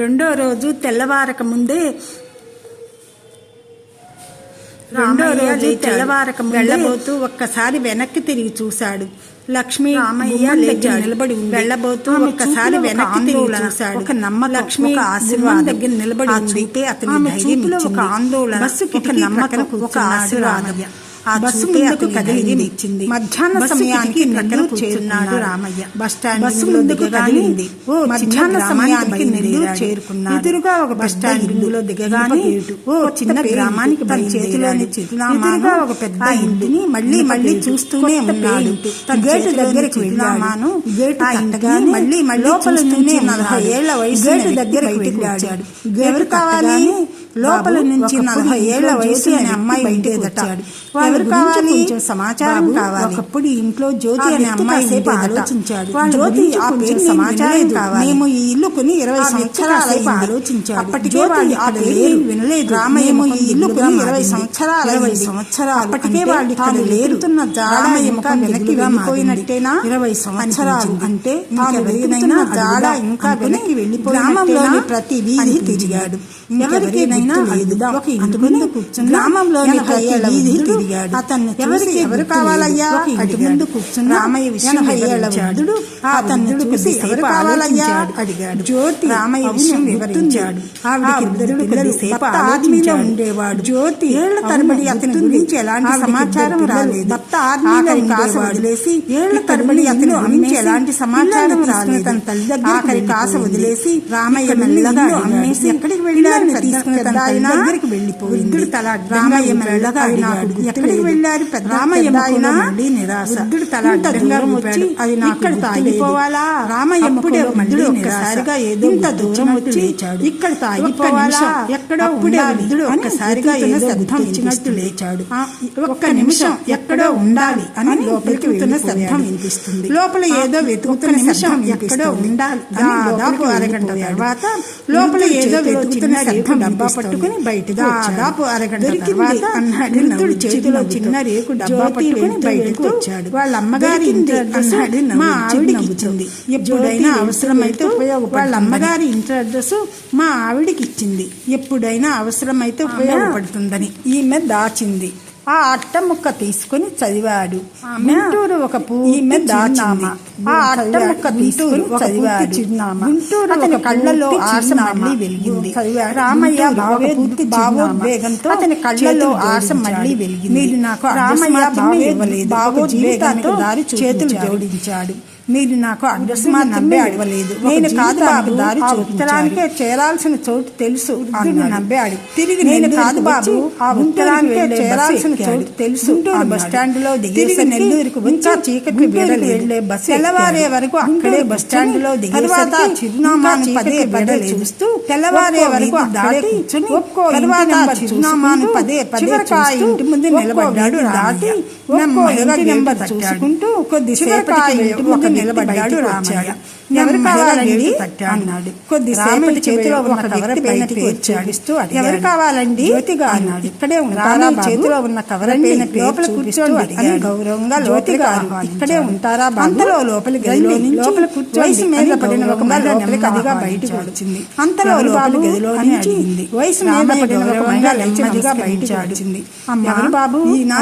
రెండో రోజు తెల్లవారక ముందే వెళ్ళబోతూ ఒక్కసారి వెనక్కి తిరిగి చూశాడు. లక్ష్మి రామయ్య నిలబడి వెళ్ళబోతూ ఒక్కసారి వెనక్కి తిరిగి చూశాడు. ఒక నమ్మకం, లక్ష్మి ఆశీర్వాదం దగ్గర నిలబడి చూపే అతని ధైర్యం ఇచ్చింది. ఒక ఆందోళన, బస్సుకి ఒక నమ్మకం, ఒక ఆశీర్వాదం ఆ బస్సు ముందుకు కదిలింది. మధ్యాహ్న సమయానికి నెల్లూరు చేరుకున్నాడు రామయ్య. బస్సు ముందుకు కదిలింది. మధ్యాహ్న సమయానికి నెల్లూరు చేరుకున్నాడు. ఎదురుగా ఒక బస్టాండ్ ఇందులో దిగగానే చిన్న గ్రామానికి చేతిలోని చిరునామాగా ఒక పెద్ద ఇంటిని మళ్ళీ చూస్తూనే ఉన్నాడు. గేటు దగ్గరికి వెళ్ళామాను గేటు అంటగానే మళ్ళీ లోపల నుంచి 40 ఏళ్ల వయసు గేటు దగ్గరికి వెళ్ళాడు. ఎవరు కావాలి? లోపల నుంచి 40 ఏళ్ల వయసు అనే అమ్మాయి బయటకు వచ్చాడు. ఎవరు కావాలి? కొంచెం సమాచారం కావాలి. ఒకప్పుడు ఇంట్లో జ్యోతి అనే అమ్మాయి ఆలోచించాడు. జ్యోతి ఆ పేరు సమాచారం కావాలి. మేము ఈ ఇల్లు కొని 20 సంవత్సరాలు ఆలోచించాడు. అప్పటికే వాళ్ళు ఆ పేరు వినలేదు. రామయ్య ఈ ఇల్లు కొని 20 సంవత్సరాలు అప్పటికే వాళ్ళు ఇక్కడ లేరుతున్న జాడ ఇంకా వెనక్కి వెళ్ళిపోయినట్టేనా? 20 సంవత్సరాలు అంటే ఎవరికైనా జాడ ఇంకా వెనక్కి వెళ్ళిపోయి గ్రామంలోని ప్రతి వీధి తిరిగాడు. ఎవరికైనా ఒక ఇంటి ముందు కూర్చుని గ్రామంలోని వీధి తిరిగాడు. అతన్ని ఎవరు కావాలయ్యా? ఇంటి ముందు కూర్చుని రామయ్య 80 ఏళ్ల వృద్ధుడు అతన్ని చూసి ఎవరు కావాలయ్యా అడిగాడు. జ్యోతి రామయ్య విషయం వివరించాడు. ఆర్మీలో ఉండేవాడు. జ్యోతి ఏళ్ల తరబడి అతని గురించి ఎలాంటి సమాచారం రాలేదు. భర్త ఆర్మీలో కాస వదిలేసి ఏళ్ల తరబడి అతని గురించి ఎలాంటి సమాచారం రాలేదు. తన తల్లి దగ్గర కాస వదిలేసి రామయ్య మెల్లగా అమ్మేసి ఎక్కడికి వెళ్ళారు తీసుకుని తన దగ్గరికి వెళ్ళిపోయింది. రామయ్య మెల్లగా అడిగాడు, ఎక్కడికి వెళ్ళారు? రామయ్య మళ్ళీ నిరాశ. వృద్ధుడు తల అడ్డంగా వచ్చి అది నాకు తాగిపోవాలా? రామయ్య అప్పుడే మళ్ళీ ఒక్కసారిగా ఏదో ఇంత దూరం వచ్చి ఇక్కడ తాగిపోవాలా? ఎక్కడో వృద్ధుడు ఒక్కసారిగా ఏదో శబ్దం ఇచ్చినట్టు లేచాడు. ఒక్క నిమిషం ఎక్కడో ఉండాలి అని లోపలికి వెళ్తున్న శబ్దం వినిపిస్తుంది. లోపల ఏదో వెతుకుతున్న నిమిషం ఎక్కడో ఉండాలి. దాదాపు అరగంట తర్వాత లోపల ఏదో వెతుకుతున్న శబ్దం డబ్బా పట్టుకుని బయటకు దాదాపు అరగంట తర్వాత వృద్ధుడు చేతిలో చిన్న రేకు డబ్బా పట్టుకుని బయటకు వచ్చాడు. వాళ్ళ అమ్మగారి ఇంటి అడ్రస్ మా ఆవిడికి ఇచ్చింది. ఎప్పుడైనా అవసరమైతే వాళ్ళ అమ్మగారి ఇంటి అడ్రస్ మా ఆవిడికి ఇచ్చింది. ఎప్పుడైనా అవసరమైతే ఉపయోగపడుతుందని ఈమె దాచింది. ఆ అట్ట ముక్క తీసుకుని చదివాడు. గుంటూరు ఒక ఈమె దాచింది. ఆ అట్ట ముక్క తీసుకుని చదివాడు. గుంటూరు ఒక కళ్ళలో ఆశ మళ్ళీ వెలిగింది. రామయ్య పూర్తి భావోద్వేగంతో అతని కళ్ళలో ఆశ మళ్ళీ వెలిగింది. మీరు నాకు రామయ్య భావోద్వేగానికి దారి చేతులు జోడించాడు. మీరు నాకు అడ్రస్ నవ్వే అడవలేదు. నేను కాదు బాబు దారి ఉత్తరానికే చేరాల్సిన చోటు తెలుసు నవ్వాడు. తిరిగి నేను కాదు బాబు ఆ ఉత్తరానికే చేరాల్సిన చోటు తెలుసు. బస్ స్టాండ్ లో తిరిగి నెల్లూరుకు వచ్చి చీకటి వెళ్లే బస్సు తెల్లవారే వరకు అక్కడే బస్ స్టాండ్ లో దిగి తర్వాత చిరునామాను పదే పదే చూస్తూ తెల్లవారే వరకు దాటి తర్వాత చిరునామాను పదే పదే ఇంటి ముందు నిలబడ్డాడు. దాటి నెంబర్ చూసుకుంటూ కొద్దిసేపటికి ఇంటి ముందు నిలబడ్డాడు రామయ్య. ఎవరు కావాలండి అన్నాడు. కొద్దిసేపటి చేతిలో ఉన్న కవర్ బయటికి వచ్చాడిస్తూ ఎవరు కావాలండి? జ్యోతిగా అన్నాడు. ఇక్కడే ఉంటారా? చేతిలో ఉన్న కవర్ లోపల కూర్చోండి అని గౌరవంగా జ్యోతిగా ఇక్కడే ఉంటారా? అంతలో లోపలికి లోపల వయసు మీద పడిన ఒక లోపలికి అదిగా బయటకు వచ్చింది. అంతలో లోపలి గదిలోనే అడిగింది. వయసు మీద పడిన ఒక నెమ్మదిగా బయటకు వచ్చింది. ఎవరు బాబు ఈయన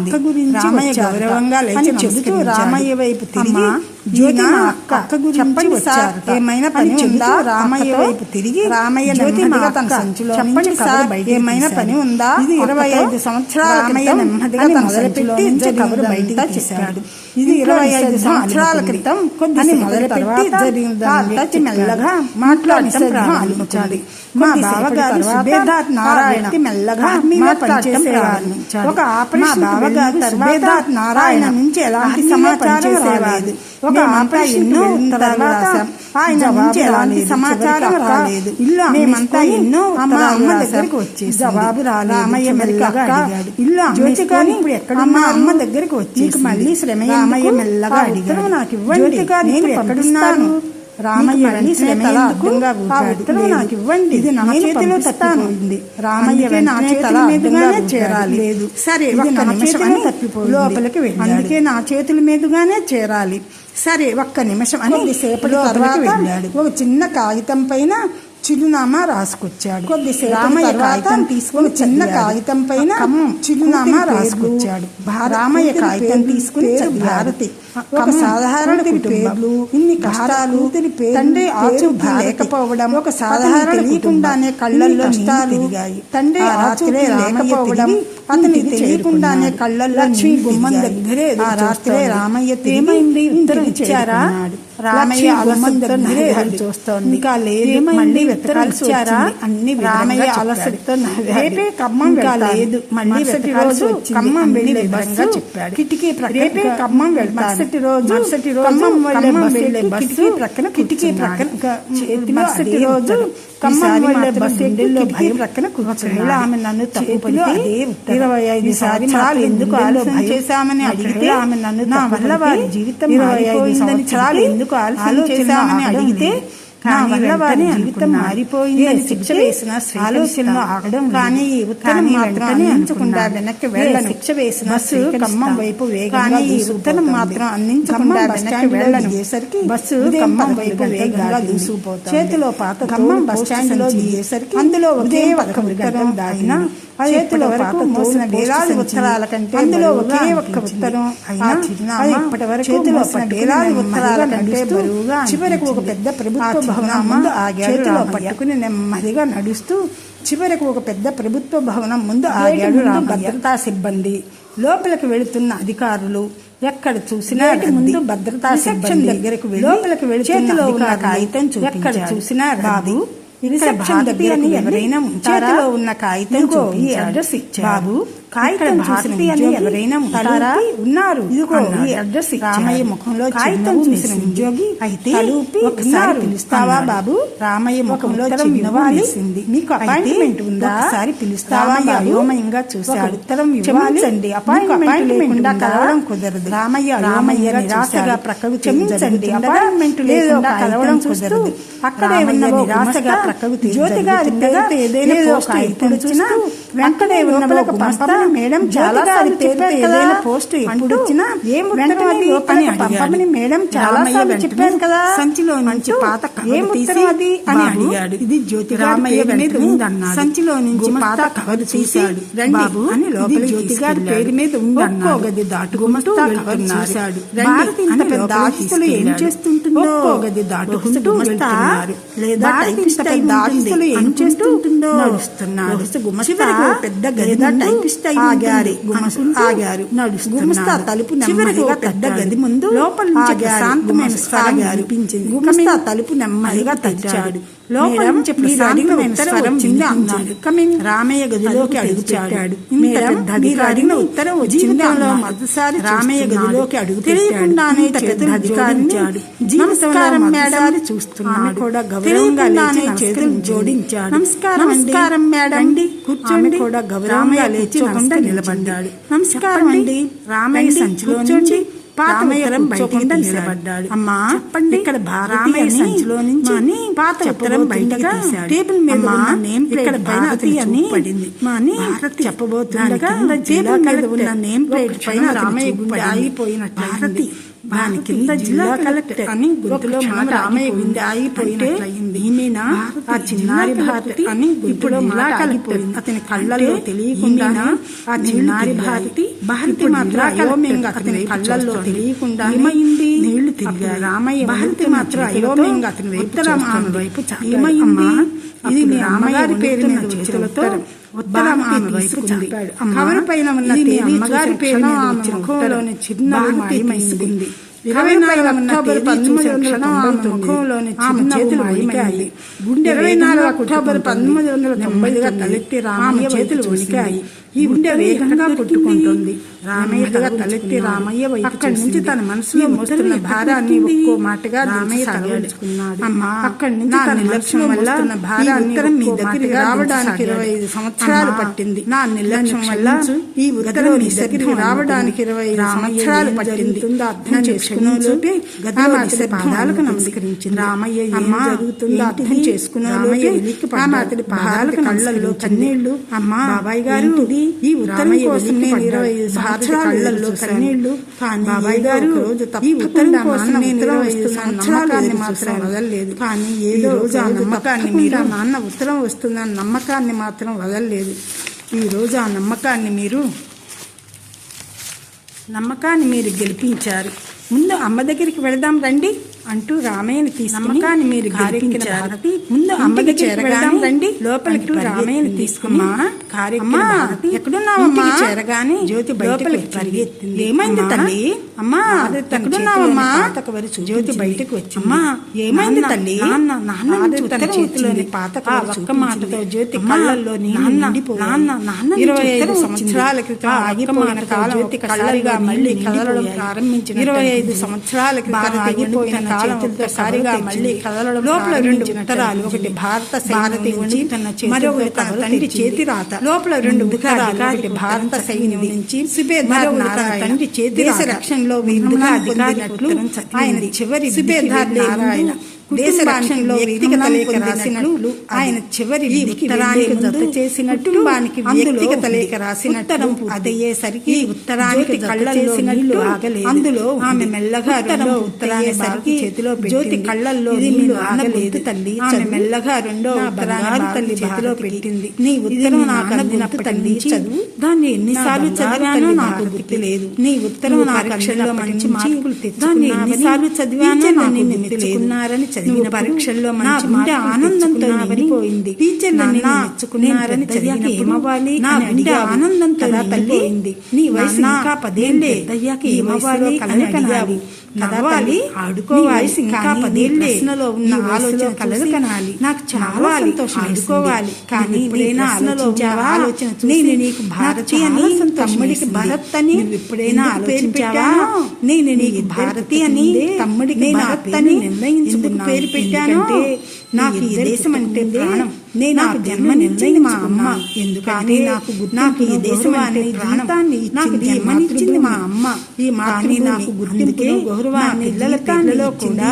అక్క గురించి రామయ్య గౌరవంగా లేచి చెబుతూ రామయ్య వైపు తిరిగి జ్యోతి అక్క గురించి చెప్పండి సార్ ఏమైనా పని ఉందా? రామయ్య వైపు తిరిగి రామయ్య నెమ్మదిగా తన సంచిలో చెప్పండి సార్ ఏమైనా పని ఉందా? ఇది 25 సంవత్సరాల రామయ్య నెమ్మదిగా తన మొదలుపెట్టి కబురు బయటగా చేశాడు. ఇది 25 సంవత్సరాల క్రితం కొన్ని మొదలుపెట్టి జరిగింది. మెల్లగా మాట్లాడటం ప్రారంభించాడు. మా బావగారు సుబేదార్ నారాయణ మెల్లగా మాట్లాడటం ప్రారంభించాడు. ఒక ఆపరేషన్ బావగారు సుబేదార్ నారాయణ నుంచి ఎలాంటి సమాచారం రాలేదు. ఒక ఆపరేషన్ తర్వాత ఆయన నుంచి ఎలాంటి సమాచారం రాలేదు. ఇల్లు మేమంతా ఎన్నో మా అమ్మ దగ్గరికి వచ్చి జవాబు రాలేదు. రామయ్య మెల్లగా అడిగాడు. ఇల్లు జ్యోతికాని ఇప్పుడు ఎక్కడ మా అమ్మ దగ్గరికి వచ్చి మళ్ళీ శ్రమ రామయ్య మెల్లగా అడిగాడు. నాకు ఇవ్వండి, నేను ఎక్కడున్నాను? రామయ్య నాకు ఇవ్వండి, ఇది నా చేతిలో తప్పిపోయింది. రామయ్య నా చేతుల మీదుగానే చేరాలి. లేదు సరే ఒక్క నిమిషం అని తప్పిపోయింది. లోపలికి వెళ్ళి అందుకే నా చేతుల మీదుగానే చేరాలి. సరే ఒక్క నిమిషం అని సేపటి తర్వాత వెళ్ళాడు. ఒక చిన్న కాగితం పైన చిరునామా రాసుకొచ్చాడు. కొద్దిసేపు రామయ్య కాగితం తీసుకుని చిన్న కాగితం పైన చిరునామా రాసుకొచ్చాడు. రామయ్య కాగితం తీసుకుని భారతి ఒక సాధారణ కుటుంబం, ఇన్ని కష్టాలు, తండ్రి ఆచూకీ లేకపోవడం, ఒక సాధారణ తెలియకుండానే కళ్ళల్లో కష్టాలు తిరిగాయి. తండ్రి ఆచూకీ లేకపోవడం అతని తెలియకుండానే కళ్ళల్లో గుమ్మం దగ్గరే ఆ రాత్రే రామయ్య ఏమైంది ఉత్తరం ఇచ్చారా? రామయ్య గుమ్మం దగ్గరే చూస్తోంది. ఇంకా లేదు, మళ్ళీ వెతకాల్సారా? అన్ని రామయ్య అలసటతో రేపే ఖమ్మం లేదు, మళ్ళీ రోజు ఖమ్మం వెళ్ళే వివరంగా చెప్పాడు. కిటికీ రేపే ఖమ్మం వెళ్తాను. మరుసటి రోజు ఖమ్మం వెళ్ళే బస్సు ప్రక్కన మరుసటి రోజు ఖమ్మం వెళ్ళే బస్సు భయం ప్రక్కన కూర్చొని ఆమె నన్ను తప్పులో 25 సంవత్సరాలు ఎందుకు ఆలోచన చేశామని అడిగితే ఆమె నన్ను నా వల్ల వారి జీవితం 25 సంవత్సరాలు ఎందుకు ఆలోచన చేశామని అడిగితే నా వల్ల వారి జీవితం మారిపోయిందని శిక్ష వేసిన ఆలోచనలో ఆగడం కానీ ఈ ఉత్తరం మాత్రం అందించకుండా వెనక్కి వెళ్ళను. శిక్ష వేసిన బస్సు ఖమ్మం వైపు వేగంగా ఈ ఉత్తరం మాత్రం అందించకుండా వెనక్కి వెళ్ళేసరికి బస్సు ఖమ్మం వైపు వేగంగా దూసుకుపోతుంది. చేతిలో పాత ఖమ్మం బస్ స్టాండ్ లో దిగేసరికి అందులో ఒకే ఒక్క ఉత్తరం దాగిన చేతిలో వరకు మోసిన వేలాది ఉత్తరాల కంటే అందులో ఒకే ఒక్క ఉత్తరం అయినా ఇప్పటి వరకు చేతిలో వేలాది ఉత్తరాల కంటే బరువుగా చివరకు ఒక పెద్ద ప్రభుత్వ భవనం ముందు ఆగాడు. చేతిలో పట్టుకుని నెమ్మదిగా నడుస్తూ చివరకు ఒక పెద్ద ప్రభుత్వ భవనం ముందు ఆగాడు. భద్రతా సిబ్బంది, లోపలికి వెళుతున్న అధికారులు, ఎక్కడ చూసినా ముందు భద్రతా సిబ్బంది దగ్గరకు లోపలికి వెళుతున్న చేతిలో ఉన్న కాగితం ఎక్కడ చూసినా బాబు రిసెప్షన్ దగ్గర ఎవరైనా చేతిలో ఉన్న కాగితం ఈ అడ్రస్ ఇచ్చారు. కాగితం భారతి అని ఎవరైనా ఉంటారా? ఉన్నారు, ఇదిగో ఈ అడ్రస్. రామయ్య ముఖంలో కాగితం చూసిన ఉద్యోగి అయితే ఒకసారి పిలుస్తావా బాబు? రామయ్య ముఖంలో చిన్నవాలిసింది. మీకు అపాయింట్మెంట్ ఉందా? ఒకసారి పిలుస్తావా? అయోమయంగా చూశాడు. ఉత్తరం ఇవ్వాలండి, అపాయింట్మెంట్ లేకుండా కలవడం కుదరదు. రామయ్య నిరాశగా ప్రక్కకు క్షమించండి, అపాయింట్మెంట్ లేకుండా కలవడం కుదరదు. అక్కడే ఉన్న నిరాశగా ప్రక్కకు జ్యోతిగా ఏదైనా పోస్ట్ ఎప్పుడు వచ్చినా వెంటనే ఉన్న పంపమని మేడం చాలా చెప్పారు కదా. పోస్ట్ ఎప్పుడు వచ్చినా పంపమని మేడం చాలా చెప్పారు కదా. సంచిలో నుంచి పాత కవర్ తీసి అని అడిగాడు. ఇది జ్యోతి రామయ్య మీద ఉందన్నాడు. సంచిలో నుంచి పాత కవర్ తీశాడు. బాబు అని లోపలి జ్యోతి గారి పేరు మీద ఉందన్నాడు. గది దాటుకుంటూ చూశాడు. ఇంత పెద్ద ఆఫీసులో ఏం చేస్తుంటుందో గది దాటుకుంటూ వెళ్తున్నారు. లేదా ఆఫీసులో ఏం చేస్తుంటుందో నడుస్తున్నాడు. పెద్ద గది టైపిస్ట్ ఆగారు. గుమస్తా తలుపు నెమ్మదిగా పెద్ద గది ముందు లోపల నుంచి ప్రశాంతమైన స్వరం వినిపించింది. గుమస్తా తలుపు నెమ్మదిగా తెచ్చాడు. లోపల నుంచి ప్రశాంతమైన స్వరం విని అన్నాడు. రామయ్య గదిలోకి అడుగు పెట్టాడు. అడిగిన ఉత్తరం జీవితంలో మొదటిసారి రామయ్య గదిలోకి అడుగు తెలియకుండానే పెద్ద అధికారించాడు. నమస్కారం మేడం చూస్తున్నాడు. కూడా గౌరవంగా చేతులు జోడించాడు. నమస్కారం మేడం కూర్చోండి. కూడా గౌరవంగా లేచి నిలబడ్డాడు. నమస్కారం అండి. రామయ్య సంచిలో నుంచి పాత ఉత్తరం బయటికి నిలబడ్డాడు. అమ్మా చెప్పండి, ఇక్కడ రామయ్య సంచిలో నుంచి పాత ఉత్తరం బయటగా టేబుల్ మీద నేమ్ ఇక్కడ భారతి అని పడింది. చెప్పబోతుండగా టేబుల్ మీద ఉన్న నేమ్ ప్లేట్ పైన రామయ్య గుండె ఆగిపోయినట్లయింది. దాని కింద జిల్లా కలెక్టర్ అని గుర్తులో మాట రామయ్య గుండె ఆగిపోయినట్లయింది. ఈమెనా ఆ చిన్నారి భారతి అని ఇప్పుడు మాట ఆగిపోయింది. అతని కళ్ళల్లో తెలియకుండా ఆ చిన్నారి భారతి మాత్రం అయోమయంగా అతని కళ్ళల్లో తెలియకుండా నీళ్లు తిరిగాయి. రామయ్య భారతి మాత్రం అయోమయంగా అతని వైపు ఏమైంది? ఇది మీ అమ్మగారి పేరు మీద చేతులతో ఉత్తరం ఆమె వైపు చెప్పాడు. కవర్ పైన ఉన్న అమ్మగారి పేరు ముఖంలోని చిరునవ్వు మాయమైంది. 24 అక్టోబర్ 1990 గుండె 24 అక్టోబర్ 1990గా తలెత్తి రామయ్య చేతులు వణికాయి. ఈ గుండె వేగంగా కొట్టుకుంటుంది. రామయ్య తలెత్తి రామయ్య అక్కడి నుంచి తన మనసులో మోస్తున్న భారాన్ని ఒక్కో మాటగా రామయ్య తలవెడుచుకున్నాడు. అక్కడి నుంచి తన నిర్లక్ష్యం వల్ల భారాన్ని మీ దగ్గరికి రావడానికి 25 సంవత్సరాలు పట్టింది. నా నిర్లక్ష్యం వల్ల ఈ ఉత్తరం మీ దగ్గరికి రావడానికి 25 సంవత్సరాలు పట్టింది. అర్థం చేసుకో చేసుకున్నలోపే ఆమె అతడి పాదాలకు నమస్కరించింది. రామయ్య ఏం జరుగుతుందో అర్థం చేసుకున్నలోపే ఆమె అతడి పాదాలకు కళ్ళల్లో కన్నీళ్లు. అమ్మా బాబాయ్ గారు, ఈ ఉత్తరం కోసం నేను 25 సంవత్సరాలలో కన్నీళ్లు. కానీ బాబాయ్ గారు ఈ ఉత్తరం కోసం నేను 25 సంవత్సరాలు మాత్రం వదలలేదు. కానీ ఏదో రోజు ఆ నమ్మకాన్ని మీరు నాన్న ఉత్తరం వస్తుందన్న నమ్మకాన్ని మాత్రం వదలలేదు. ఈ రోజు ఆ నమ్మకాన్ని మీరు గెలిపించారు. ముందు అమ్మ దగ్గరికి వెళదాం రండి అంటూ రామయ్యని తీసుకుని నమ్మకాన్ని మీరు గెలిపించారు. ముందు అమ్మ దగ్గరికి వెళదాం రండి లోపలికి రామయ్యని తీసుకుని ఎక్కడున్నావమ్మా చేరగానే జ్యోతి బయటకు పరిగెత్తింది. ఏమైంది తల్లి? అమ్మా ఎక్కడున్నావమ్మా? జ్యోతి బయటకు వచ్చింది. ఏమైంది తల్లి? తన చేతిలోని పాత ఒక్క మాటతో జ్యోతి కళ్ళల్లో నిండిపోయింది. 25 సంవత్సరాల క్రితం ఆగిపోయిన జ్యోతి కళ్ళగా మళ్ళీ కదలడం ప్రారంభించిన 25 సంవత్సరాల క్రితం ఆగిపోయిన కాలంసారిగా మళ్ళీ కదలడం. లోపల 2 ఉత్తరాలు, ఒకటి భారత సైన్యం నుంచి మరొకటి తన తండ్రి చేతి రాత. లోపల 2 ఉత్తరాలు, ఒకటి భారత సైన్యం నుంచి సుబేదార్ తండ్రి చేతి దేశ రక్షణలో పొందినట్లు ఆయన చివరి సుబేదార్ నారాయణ దేశ రక్షణలో వ్యక్తిగత లేఖ రాసినట్లు ఆయన చివరి ఉత్తరానికి జత చేసినట్టు కుటుంబానికి వ్యక్తిగత లేఖ రాసినట్టు అదయ్యేసరికి ఉత్తరానికి కళ్ళ చేసినట్లు ఆగలేదు. అందులో ఆమె మెల్లగా ఉత్తరాన్ని సరికి చేతిలో జ్యోతి కళ్ళల్లో నీళ్లు ఆగలేదు. తల్లి ఆమె మెల్లగా రెండో ఉత్తరాన్ని తల్లి చేతిలో పెట్టింది. నీ ఉత్తరం నాకు అందినప్పటి నుంచి చదువు. దాన్ని ఎన్నిసార్లు చదివానో నాకు గుర్తు లేదు. నీ ఉత్తరం నా పరీక్షల్లో మంచి మార్కులు తెచ్చుకుని ఎన్నిసార్లు చదివానో నాకు మెచ్చుకున్నారని నువ్వు పరీక్షల్లో మంచి ఆనందంతో నిండిపోయింది. టీచర్లని మెచ్చుకున్నారని చదివినప్పుడు నా బిడ్డ ఆనందంతో నిండిపోయింది. నీ వయసు ఇంకా 10 ఏళ్లే. దయ్యాకి ఏమవ్వాలి అని అడిగావు. నవ్వాలి, ఆడుకోవాలి. ఇంకా 10 ఏళ్లే. ప్రశ్నలో ఉన్న ఆలోచన కలలు కనాలి. నాకు చాలా సంతోషం. ఆడుకోవాలి కానీ ఎప్పుడైనా ఆలోచన నేను నీకు భారతి అని తమ్ముడికి భరత్ అని ఎప్పుడైనా ఆలోచించావా? నేను నీకు భారతి అని తమ్ముడికి భరత్ అని నిర్ణయించుకున్న పేరు పెట్టానంటే నాకు ఈ దేశం అంటే ప్రాణం. నేను నాకు జన్మ నిర్ణయించింది మా అమ్మ. ఎందుకంటే నాకు ఈ దేశం అనే ప్రాణాన్ని నాకు జన్మనిచ్చింది మా అమ్మ. ఈ మాతృ నాకు గుర్తింపు గౌరవాన్ని పిల్లల కూడా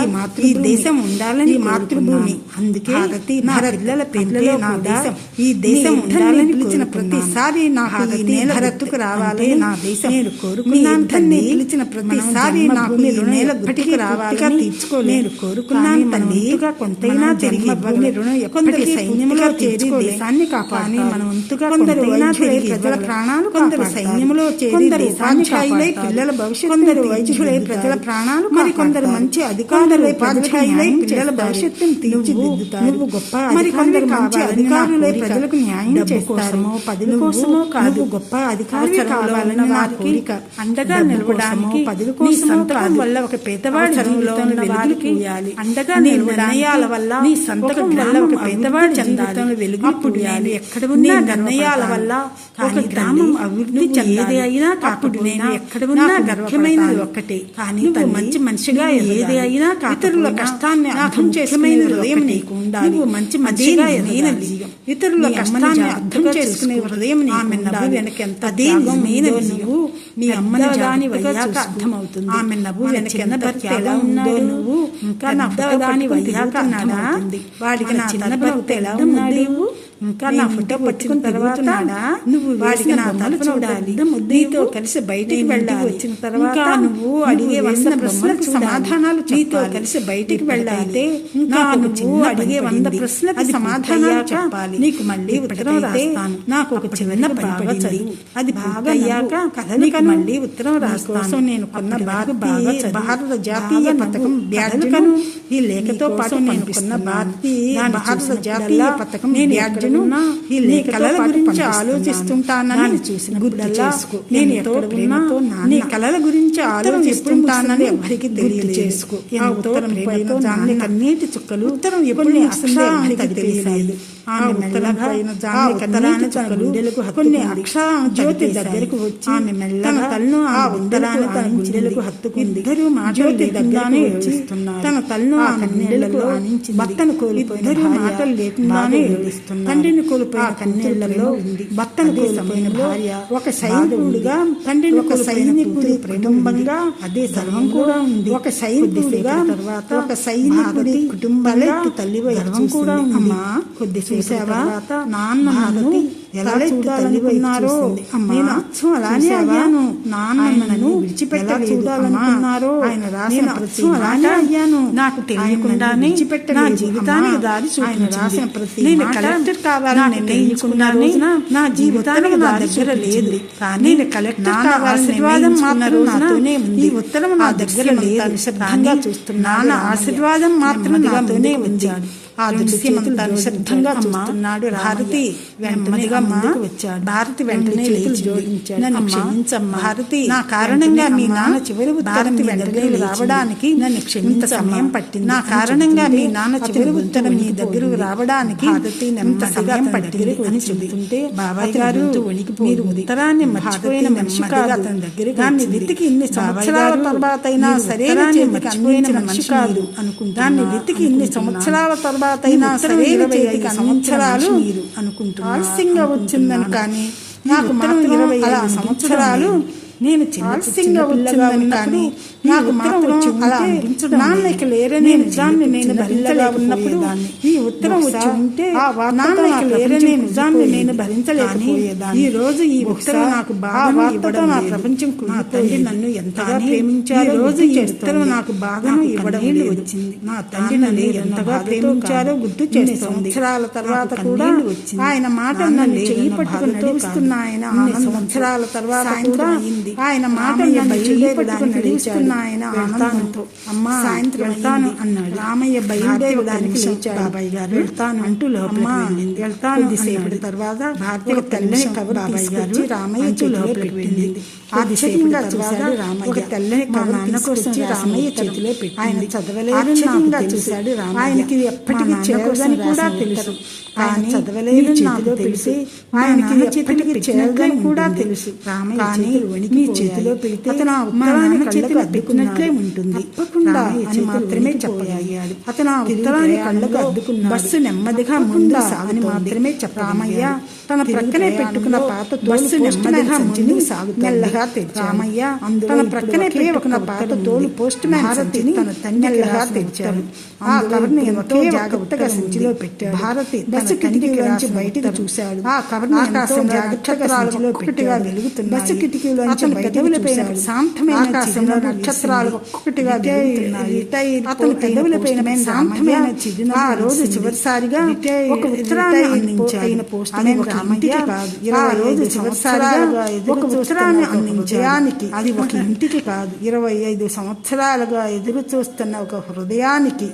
ఈ దేశం ఉండాలని మాతృభూమి. అందుకే నా పిల్లల పిల్లలు నా దేశం ఈ దేశం ఉండాలని పిలిచిన ప్రతిసారి నాకు ఈ నేల గుర్తుకు రావాలని నా దేశం నేను కోరుకున్నాను. తల్లి పిలిచిన ప్రతిసారి నాకు ఈ నేల గుర్తుకు రావాలని తీర్చుకోలేను కోరుకున్నాను. తల్లి కొంతైనా తిరిగి భూమి రుణం కొందరు సైన్యంలో చేరి దేశాన్ని కాపాడి మన వంతుగా కొందరు ప్రజల ప్రాణాలు, కొందరు సైన్యంలో చేరి ఉపాధ్యాయులై పిల్లల భవిష్యత్తు, కొందరు వైద్యులై ప్రజల ప్రాణాలు, మరి కొందరు మంచి అధికారులై ఉపాధ్యాయులై పిల్లల భవిష్యత్తును తీర్చిదిద్దుతారు. నువ్వు గొప్ప మరి కొందరు మంచి అధికారులై ప్రజలకు న్యాయం చేస్తారో పదుల కోసమో కాదు, గొప్ప అధికారి కావాలని నా కోరిక. అండగా నిలవడానికి పదుల కోసం వల్ల ఒక పేదవాడి జీవితంలో వారికి అండగా నిర్ణయాల వల్ల నీ సంతకం వల్ల ఒక పేదవాడి జీవితంలో వెలుగు. అప్పుడు నేను ఎక్కడ ఉన్నా నిర్ణయాల వల్ల ఒక గ్రామం అభివృద్ధి చెందేది అయినా అప్పుడు నేను ఎక్కడ ఉన్నా ముఖ్యమైనది ఒక్కటే. కానీ మంచి మనిషిగా ఏది అయినా ఇతరుల కష్టాన్ని అర్థం చేసుకునే హృదయం నీకు ఉండాలి. నువ్వు మంచి మనిషిగా ఇతరుల కష్టాన్ని అర్థం చేసుకునే హృదయం ఆమె నవ్వు వెనక ఎంత నువ్వు మీ అమ్మని దాని వయ్యాక అర్థమవుతుంది. ఆమె నవ్వు వెనక ఎంత ఎలా ఉందో నువ్వు ఇంకా నవ్వుదాని వయ్యాక అర్థమవుతుంది. వాడికి నా చిన్న భర్త ఎలా ఉన్నాడు ఇంకా నా ఫోటో పట్టుకున్న తర్వాత నువ్వు వాడికి నా తల చూడాలి. నీతో కలిసి బయటికి వెళ్ళాలి. వచ్చిన తర్వాత నువ్వు అడిగే 100 ప్రశ్నలకు సమాధానాలు నీతో కలిసి బయటికి వెళ్ళాలి. నువ్వు అడిగే 100 ప్రశ్నలకు సమాధానాలు చెప్పాలి. నీకు మళ్ళీ ఉత్తరం రాస్తాను. నాకు ఒక చిన్న బాగా చదువు. అది బాగా అయ్యాక కథలకు మళ్ళీ ఉత్తరం రాస్తాను. నేను కొన్న భారత జాతీయ పథకం బ్యాడ్జును ఈ లేఖతో పాటు నేను కొన్న భారత జాతీయ పథకం బ్యాడ్జును ఈ కళల గురించి ఆలోచిస్తుంటానని చూసినప్పుడల్లా నేను ఎక్కడ ప్రేమతో నీ కళల గురించి ఆలోచిస్తుంటానని ఎవరికి తెలియదు చేసుకో. ఎంతో ప్రేమతో దాన్ని కన్నీటి చుక్కలు ఉత్తరం ఎప్పుడు అక్షరానికి తెలియలేదు. ఆమె మెల్లగా కన్నీటి చుక్కలు కొన్ని అక్షరాలను జ్యోతి దగ్గరకు వచ్చి ఆమె మెల్లగా తలను ఆ ఉత్తరాన్ని తన గుండెలకు హత్తుకుంది. ఇద్దరు మాటలు లేకుండానే ఏడుస్తున్నారు. తన తలను ఆమె గుండెలకు ఆనించింది. భర్తను కోల్పోయిన మాటలు లేకుండానే ఏడుస్తున్నారు. తండ్రిని కోల్పోయిన కన్నీళ్లలో భర్తను కోల్పోయిన భార్య, ఒక సైనికుడిగా తండ్రిని ఒక సైనికుడి కుటుంబంగా అదే సర్వం కూడా ఉంది. ఒక సైనికుడిగా తర్వాత ఒక సైనికుడి కుటుంబంగా తల్లి గర్వం కూడా అమ్మా. కొద్ది చూసావా నాన్న నన్ను ఎలా చూడాలనుకున్నారో, నేను అచ్చం అలానే అయ్యాను. నాన్న నన్ను విడిచిపెట్ట చూడాలనుకున్నారో ఆయన రాసిన ప్రతి అలానే అయ్యాను. నాకు తెలియకుండానే నా జీవితానికి దారి రాసిన ప్రతి నేను కలెక్టర్ కావాలని నిర్ణయించుకున్నాను. నా జీవితానికి నా దగ్గర లేదు, కానీ నేను కలెక్టర్ కావాలని ఆశీర్వాదం మాత్రం నాతోనే ఉంది. ఈ ఉత్తరం నా దగ్గర లేదు, శ్రద్ధంగా చూస్తున్నాను. ఆశీర్వాదం మాత్రం నాతోనే ఉంచాడు. ఆ దృశ్యమంతా నిశ్శబ్దంగా చూస్తున్నాడు. భారతి నెమ్మదిగా ముందుకు వచ్చాడు. భారతి వెంటనే లేచి జోడించాడు. నన్ను క్షమించమ్మా భారతి, నా కారణంగా మీ నాన్న చివరి ఉత్తరం వెంటనే రావడానికి నన్ను క్షమించ సమయం పట్టింది. నా కారణంగా మీ నాన్న చివరి ఉత్తరం మీ దగ్గరకు రావడానికి భారతి ఎంత సమయం పట్టింది అని చెబుతుంటే, బాబాయ్ గారు మీరు ఉత్తరాన్ని మర్చిపోయిన మనిషి కాదు, అతని దగ్గరికి దాన్ని వెతికి ఇన్ని సంవత్సరాల తర్వాత అయినా సరైన చేతికి అందించిన మనిషి కాదు అనుకుంటా. దాన్ని వెతికి ఇన్ని సంవత్సరాల తర్వాత అయినా సరైన చేతికి సంవత్సరాలు మీరు అనుకుంటున్నారు ఆలస్యంగా వచ్చిందని, కానీ నాకు మాత్రం 25 సంవత్సరాలు నేను ఆలస్యంగా వచ్చిందని, కానీ నాకు మాత్రం అలా అనిపించడం. నాన్నకి లేరనే నిజాన్ని నేను భరించగా ఉన్నప్పుడు ఈ ఉత్తరం వచ్చి ఉంటే నాన్నకి లేరనే నిజాన్ని నేను భరించలేకపోయేదాన్ని. ఈ రోజు ఈ ఉత్తరం నాకు బాగా ఇవ్వడం, నా ప్రపంచం తండ్రి నన్ను ఎంతగా ప్రేమించారో, రోజు ఈ ఉత్తరం నాకు బాగా ఇవ్వడం వచ్చింది. నా తండ్రి నన్ను ఎంతగా ప్రేమించారో గుర్తు చేస్తుంది. సంవత్సరాల తర్వాత కూడా ఆయన మాట నన్ను చెయ్యి పట్టుకుని నడిపిస్తున్న ఆయన సంవత్సరాల తర్వాత కూడా ఆయన మాట చెయ్యి పట్టుకుని నడిపిస్తున్న ఆయన ఆనందంతో అమ్మా సాయంత్రం వెళ్తాను అన్నాడు. రామయ్య బయలుదేరడానికి లేచాడు. బాబాయ్ గారు వెళ్తాను అంటూ లోపలికి వెళ్తాను. కొద్దిసేపటి తర్వాత భారతి తెల్లని కవర్ బాబాయ్ గారు రామయ్య లోపలికి వెళ్ళింది. ఆశ్చర్యంగా చూశాడు రామయ్య. ఒక తెల్లని కవర్ నాన్న కోసం రామయ్య చేతిలో పెట్టి ఆయన చదవలేదని చూశాడు. ఆయనకి ఎప్పటికీ చేరదని కూడా తెలుసు, ఆయన చదవలేదు చేతిలో తెలిసి ఆయనకి ఎప్పటికీ చేరదని కూడా తెలుసు. రామయ్య వణికి చేతిలో పెడితే అతను ఆ ఉత్తరాన్ని కళ్ళకు అద్దుకున్నట్లే ఉంటుంది. తప్పకుండా అని మాత్రమే చెప్పగలిగాడు. అతను ఆ ఉత్తరాన్ని కళ్ళకు అద్దుకున్నాడు. బస్సు నెమ్మదిగా ముందు సాగని మాత్రమే చెప్ప. రామయ్య తన ప్రక్కనే పెట్టుకున్న పాత బస్సు నెమ్మదిగా ముందుకు సాగుతూ మెల్లగా తెచ్చాడు. రామయ్య తన ప్రక్కనే పెట్టుకున్న పాత తోలు పోస్ట్ మ్యాన్ భారతిని తన తండ్రిగా తెచ్చాడు. ఆ కవర్ని ఎంతో జాగ్రత్తగా సంచిలో పెట్టాడు. భారతి బస్సు కిటికీలోంచి బయటికి చూశాడు. ఆ కవర్ని ఆకాశం జాగ్రత్తగా ఒక్కొక్కటిగా వెలుగుతుంది. బస్సు కిటికీలోంచి పెదవులపైన శాంతమైన ఆకాశంలో నక్షత్రాలు ఒక్కొక్కటిగా వెలుగుతున్నాయి. అతని పెదవులపైన శాంతమైన చిరునవ్వు. ఆ రోజు చివరిసారిగా ఒక ఉత్తరాన్ని అందించాడు. పోస్ట్ మ్యాన్ రామయ్య కాదు, ఆ రోజు చివరిసారిగా ఒక ఉత్తరాన్ని అందించడానికి అది ఒక ఇంటికి కాదు, 25 సంవత్సరాలుగా ఎదురు చూస్తున్న ఒక హృదయానికి